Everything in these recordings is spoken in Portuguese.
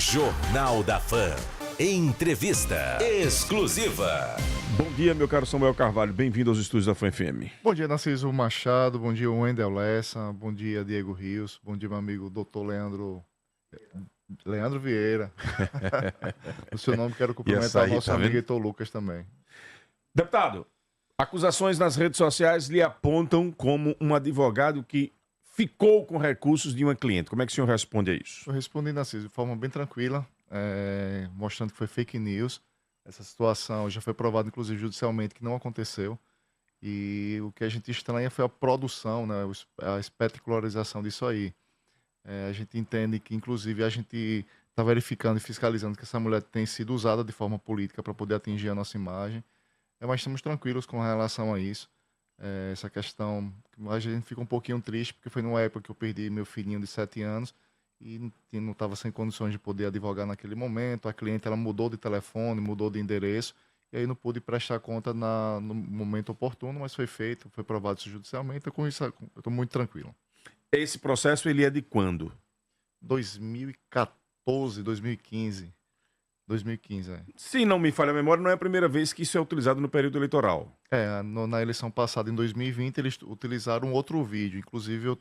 Jornal da Fã. Entrevista exclusiva. Bom dia, meu caro Samuel Carvalho. Bem-vindo aos estúdios da Fã FM. Bom dia, Narciso Machado. Bom dia, Wendel Lessa. Bom dia, Diego Rios. Bom dia, meu amigo Dr. Leandro Vieira. O seu nome, quero cumprimentar o nosso amigo Heitor Lucas também. Deputado, acusações nas redes sociais lhe apontam como um advogado que ficou com recursos de uma cliente. Como é que o senhor responde a isso? Eu respondi, Narciso, de forma bem tranquila, mostrando que foi fake news. Essa situação já foi provada, inclusive, judicialmente, que não aconteceu. E o que a gente estranha foi a produção, né, a espetacularização disso aí. A gente entende que, inclusive, a gente está verificando e fiscalizando que essa mulher tem sido usada de forma política para poder atingir a nossa imagem. Mas estamos tranquilos com relação a isso. Essa questão, a gente fica um pouquinho triste, porque foi numa época que eu perdi meu filhinho de 7 anos e não estava sem condições de poder advogar naquele momento. A cliente ela mudou de telefone, mudou de endereço, e aí não pude prestar conta no momento oportuno, mas foi feito, foi provado isso judicialmente. Então, com isso, eu estou muito tranquilo. Esse processo ele é de quando? 2014, 2015. 2015, Se não me falha a memória, não é a primeira vez que isso é utilizado no período eleitoral. Na eleição passada, em 2020, eles utilizaram um outro vídeo. Inclusive,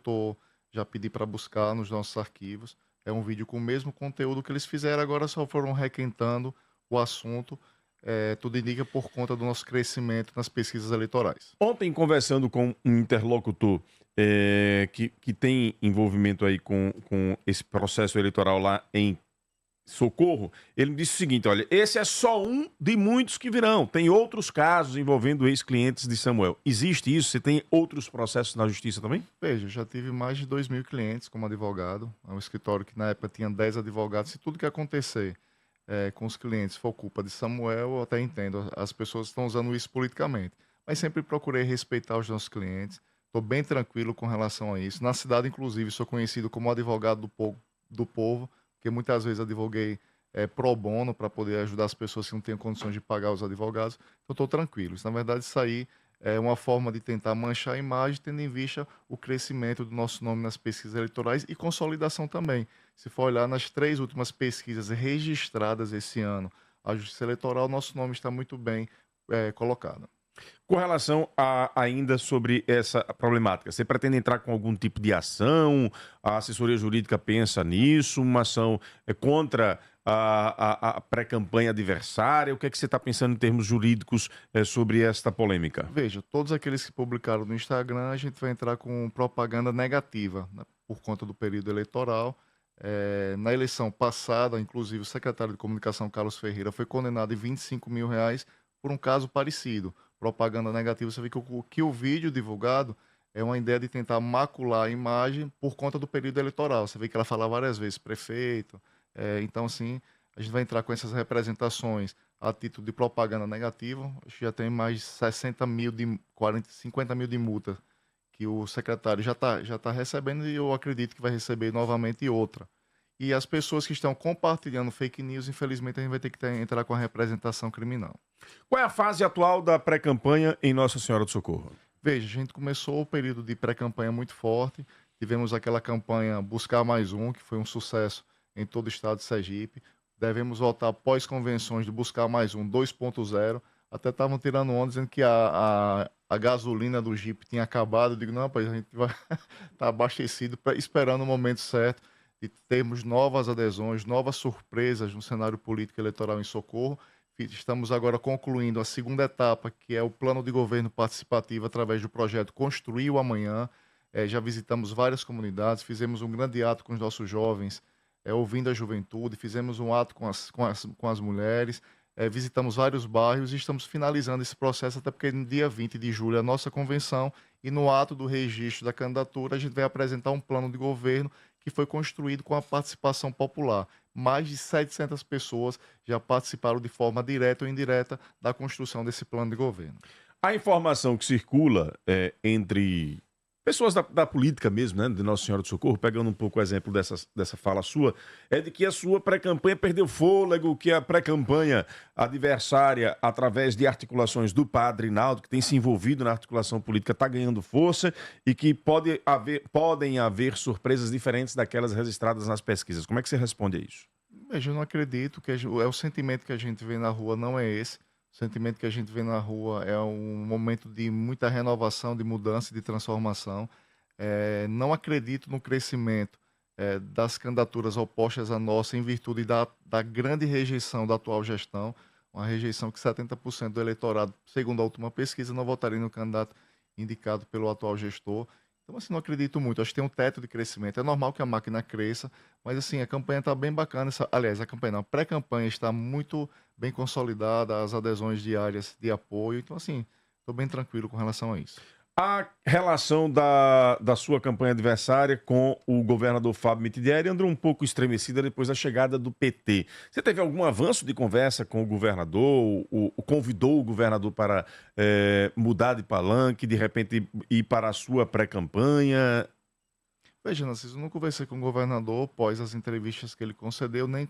já pedi para buscar nos nossos arquivos. É um vídeo com o mesmo conteúdo que eles fizeram, agora só foram requentando o assunto. Tudo indica por conta do nosso crescimento nas pesquisas eleitorais. Ontem, conversando com um interlocutor que tem envolvimento aí com esse processo eleitoral lá em Socorro, ele me disse o seguinte: olha, esse é só um de muitos que virão. Tem outros casos envolvendo ex-clientes de Samuel. Existe isso? Você tem outros processos na justiça também? Veja, eu já tive mais de 2.000 clientes como advogado. É um escritório que na época tinha 10 advogados. Se tudo que acontecer com os clientes for culpa de Samuel, eu até entendo. As pessoas estão usando isso politicamente. Mas sempre procurei respeitar os nossos clientes. Estou bem tranquilo com relação a isso. Na cidade, inclusive, sou conhecido como advogado do povo, porque muitas vezes advoguei pro bono para poder ajudar as pessoas que não têm condições de pagar os advogados. Então, estou tranquilo. Isso, na verdade, isso aí é uma forma de tentar manchar a imagem, tendo em vista o crescimento do nosso nome nas pesquisas eleitorais e consolidação também. Se for olhar nas 3 últimas pesquisas registradas esse ano, a Justiça Eleitoral, nosso nome está muito bem colocado. Com relação ainda sobre essa problemática, você pretende entrar com algum tipo de ação? A assessoria jurídica pensa nisso? Uma ação contra a pré-campanha adversária? O que é que você está pensando em termos jurídicos sobre esta polêmica? Veja, todos aqueles que publicaram no Instagram, a gente vai entrar com propaganda negativa, né, por conta do período eleitoral. Na eleição passada, inclusive, o secretário de Comunicação, Carlos Ferreira, foi condenado em R$25 mil por um caso parecido. Propaganda negativa, você vê que o vídeo divulgado é uma ideia de tentar macular a imagem por conta do período eleitoral. Você vê que ela fala várias vezes prefeito. Então, assim, a gente vai entrar com essas representações a título de propaganda negativa. Acho que já tem mais de 50 mil de multa que o secretário já tá recebendo, e eu acredito que vai receber novamente outra. E as pessoas que estão compartilhando fake news, infelizmente, a gente vai ter que entrar com a representação criminal. Qual é a fase atual da pré-campanha em Nossa Senhora do Socorro? Veja, a gente começou o período de pré-campanha muito forte. Tivemos aquela campanha Buscar Mais Um, que foi um sucesso em todo o estado de Sergipe. Devemos voltar pós-convenções de Buscar Mais Um 2.0. Até estavam tirando onda dizendo que a gasolina do Jeep tinha acabado. Eu digo, não, rapaz, a gente vai estar abastecido, esperando o momento certo de termos novas adesões, novas surpresas no cenário político eleitoral em Socorro. Estamos agora concluindo a segunda etapa, que é o plano de governo participativo através do projeto Construir o Amanhã. Já visitamos várias comunidades, fizemos um grande ato com os nossos jovens, ouvindo a juventude, fizemos um ato com as mulheres, visitamos vários bairros e estamos finalizando esse processo, até porque no dia 20 de julho é a nossa convenção, e no ato do registro da candidatura a gente vai apresentar um plano de governo que foi construído com a participação popular. Mais de 700 pessoas já participaram de forma direta ou indireta da construção desse plano de governo. A informação que circula entre pessoas da política mesmo, né, de Nossa Senhora do Socorro, pegando um pouco o exemplo dessa fala sua, é de que a sua pré-campanha perdeu fôlego, que a pré-campanha adversária, através de articulações do padre Naldo, que tem se envolvido na articulação política, está ganhando força e que podem haver surpresas diferentes daquelas registradas nas pesquisas. Como é que você responde a isso? Veja, eu não acredito que o sentimento que a gente vê na rua não é esse. O sentimento que a gente vê na rua é um momento de muita renovação, de mudança, de transformação. Não acredito no crescimento das candidaturas opostas à nossa em virtude da grande rejeição da atual gestão, uma rejeição que 70% do eleitorado, segundo a última pesquisa, não votaria no candidato indicado pelo atual gestor. Então, assim, não acredito muito. Acho que tem um teto de crescimento. É normal que a máquina cresça, mas, assim, a campanha está bem bacana. Aliás, a campanha não, a pré-campanha está muito bem consolidada, as adesões diárias de apoio. Então, assim, estou bem tranquilo com relação a isso. A relação da sua campanha adversária com o governador Fábio Mitidieri andou um pouco estremecida depois da chegada do PT. Você teve algum avanço de conversa com o governador? Convidou o governador para mudar de palanque, de repente ir para a sua pré-campanha? Veja, Narciso, eu não conversei com o governador pós as entrevistas que ele concedeu, nem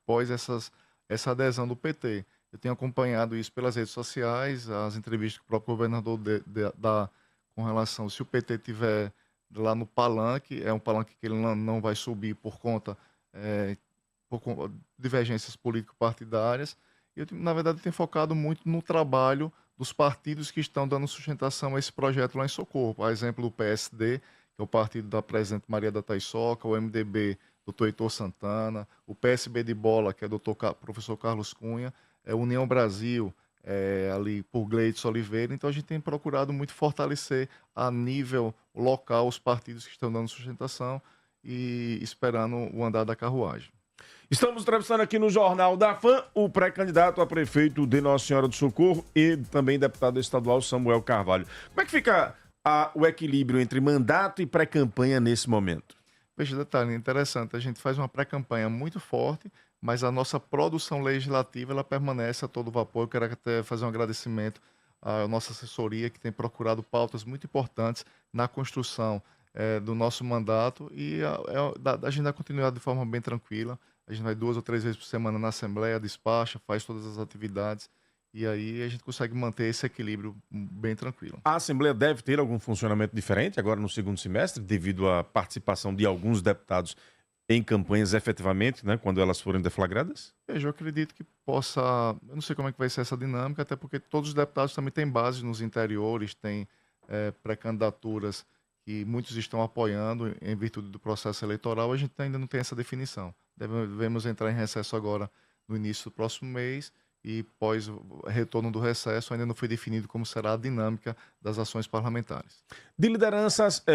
pós essa adesão do PT. Eu tenho acompanhado isso pelas redes sociais, as entrevistas que o próprio governador dá com relação, se o PT tiver lá no palanque, é um palanque que ele não vai subir por conta de divergências político-partidárias. Eu, na verdade, tenho focado muito no trabalho dos partidos que estão dando sustentação a esse projeto lá em Socorro. Por exemplo, do PSD, que é o partido da presidente Maria da Taiçoca, o MDB, doutor Heitor Santana, o PSB de Bola, que é o professor Carlos Cunha, União Brasil, ali por Gleidson Oliveira. Então a gente tem procurado muito fortalecer a nível local os partidos que estão dando sustentação e esperando o andar da carruagem. Estamos entrevistando aqui no Jornal da Fã o pré-candidato a prefeito de Nossa Senhora do Socorro e também deputado estadual Samuel Carvalho. Como é que fica o equilíbrio entre mandato e pré-campanha nesse momento? Veja, detalhe interessante, a gente faz uma pré-campanha muito forte, mas a nossa produção legislativa ela permanece a todo vapor. Eu quero até fazer um agradecimento à nossa assessoria, que tem procurado pautas muito importantes na construção do nosso mandato, e a gente dá continuidade de forma bem tranquila. A gente vai 2 ou 3 vezes por semana na Assembleia, despacha, faz todas as atividades, e aí a gente consegue manter esse equilíbrio bem tranquilo. A Assembleia deve ter algum funcionamento diferente agora no segundo semestre, devido à participação de alguns deputados em campanhas efetivamente, né, quando elas forem deflagradas? Eu acredito que possa... Eu não sei como é que vai ser essa dinâmica, até porque todos os deputados também têm base nos interiores, têm pré-candidaturas que muitos estão apoiando em virtude do processo eleitoral. A gente ainda não tem essa definição. Devemos entrar em recesso agora no início do próximo mês, e pós retorno do recesso ainda não foi definido como será a dinâmica das ações parlamentares. De lideranças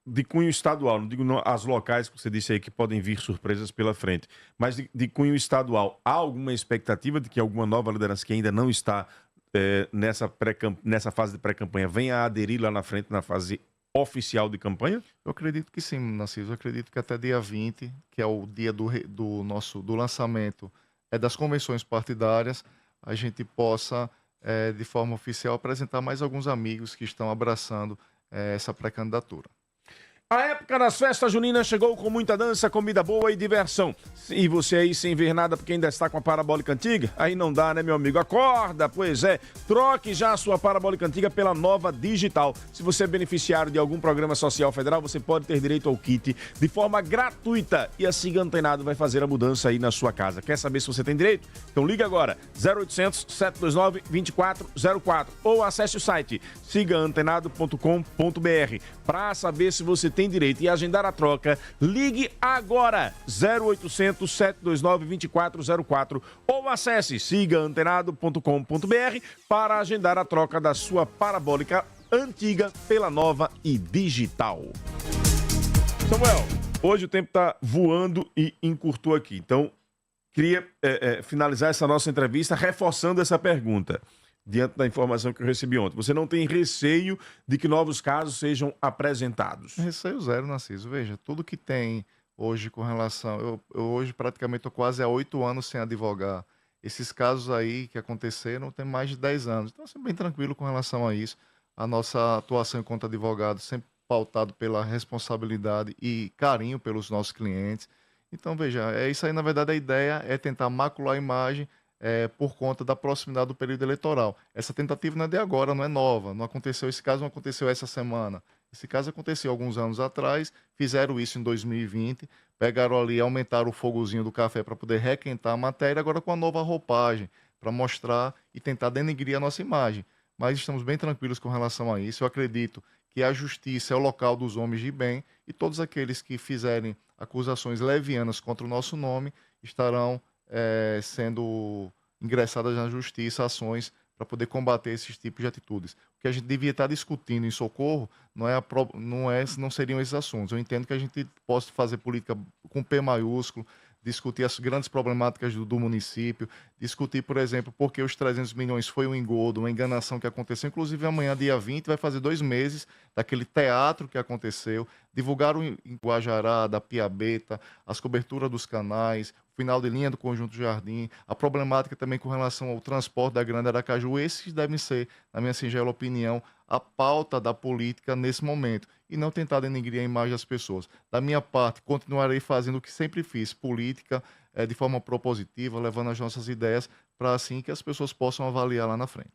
de cunho estadual, não digo as locais que você disse aí que podem vir surpresas pela frente, mas de cunho estadual, há alguma expectativa de que alguma nova liderança que ainda não está nessa fase de pré-campanha venha a aderir lá na frente, na fase oficial de campanha? Eu acredito que sim, Narciso. Eu acredito que até dia 20, que é o dia do lançamento das convenções partidárias, a gente possa, de forma oficial, apresentar mais alguns amigos que estão abraçando essa pré-candidatura. A época das festas juninas chegou com muita dança, comida boa e diversão. E você aí sem ver nada porque ainda está com a parabólica antiga? Aí não dá, né, meu amigo? Acorda, pois é. Troque já a sua parabólica antiga pela nova digital. Se você é beneficiário de algum programa social federal, você pode ter direito ao kit de forma gratuita. E a Siga Antenado vai fazer a mudança aí na sua casa. Quer saber se você tem direito? Então liga agora, 0800 729 2404 ou acesse o site sigaantenado.com.br para saber se você tem direito e agendar a troca. Ligue agora, 0800 729 2404 ou acesse sigaantenado.com.br para agendar a troca da sua parabólica antiga pela nova e digital. Samuel, hoje o tempo está voando e encurtou aqui, então queria finalizar essa nossa entrevista reforçando essa pergunta. Diante da informação que eu recebi ontem, você não tem receio de que novos casos sejam apresentados? Receio zero, Narciso. Veja, tudo que tem hoje com relação... Eu hoje praticamente estou quase há 8 anos sem advogar. Esses casos aí que aconteceram tem mais de 10 anos. Então, assim, bem tranquilo com relação a isso. A nossa atuação enquanto advogado sempre pautado pela responsabilidade e carinho pelos nossos clientes. Então, veja, isso aí, na verdade, a ideia é tentar macular a imagem por conta da proximidade do período eleitoral. Essa tentativa não é de agora, não é nova. Não aconteceu esse caso, não aconteceu essa semana. Esse caso aconteceu alguns anos atrás, fizeram isso em 2020, pegaram ali, aumentaram o fogozinho do café para poder requentar a matéria, agora com a nova roupagem, para mostrar e tentar denegrir a nossa imagem. Mas estamos bem tranquilos com relação a isso. Eu acredito que a justiça é o local dos homens de bem e todos aqueles que fizerem acusações levianas contra o nosso nome estarão sendo ingressadas na justiça ações para poder combater esses tipos de atitudes. O que a gente devia estar discutindo em Socorro não seriam esses assuntos. Eu entendo que a gente possa fazer política com P maiúsculo, discutir as grandes problemáticas do município, discutir, por exemplo, por que os 300 milhões foi um engodo, uma enganação que aconteceu. Inclusive, amanhã, dia 20, vai fazer 2 meses daquele teatro que aconteceu. Divulgaram em Guajará, da Piabeta, as coberturas dos canais, o final de linha do Conjunto Jardim, a problemática também com relação ao transporte da Grande Aracaju. Esses devem ser, na minha singela opinião, a pauta da política nesse momento e não tentar denegrir a imagem das pessoas. Da minha parte, continuarei fazendo o que sempre fiz, política de forma propositiva, levando as nossas ideias para assim que as pessoas possam avaliar lá na frente.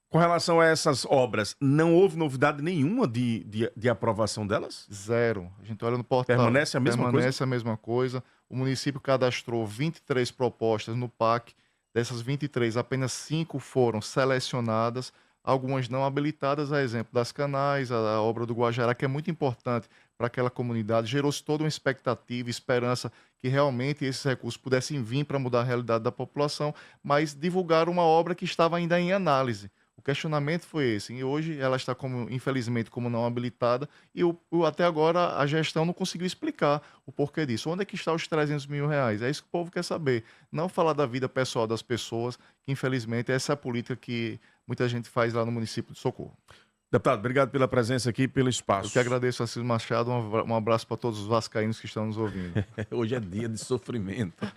Com relação a essas obras, não houve novidade nenhuma de aprovação delas? Zero. A gente olha no portal. Permanece a mesma coisa? Permanece a mesma coisa. O município cadastrou 23 propostas no PAC. Dessas 23, apenas 5 foram selecionadas, algumas não habilitadas, a exemplo das canais, a obra do Guajará, que é muito importante para aquela comunidade. Gerou-se toda uma expectativa, esperança que realmente esses recursos pudessem vir para mudar a realidade da população, mas divulgaram uma obra que estava ainda em análise. O questionamento foi esse, e hoje ela está, infelizmente, como não habilitada, e até agora a gestão não conseguiu explicar o porquê disso. Onde é que estão os 300 mil reais? É isso que o povo quer saber. Não falar da vida pessoal das pessoas, que infelizmente essa é a política que muita gente faz lá no município de Socorro. Deputado, obrigado pela presença aqui e pelo espaço. Eu que agradeço, Assis Machado, um abraço para todos os vascaínos que estão nos ouvindo. Hoje é dia de sofrimento.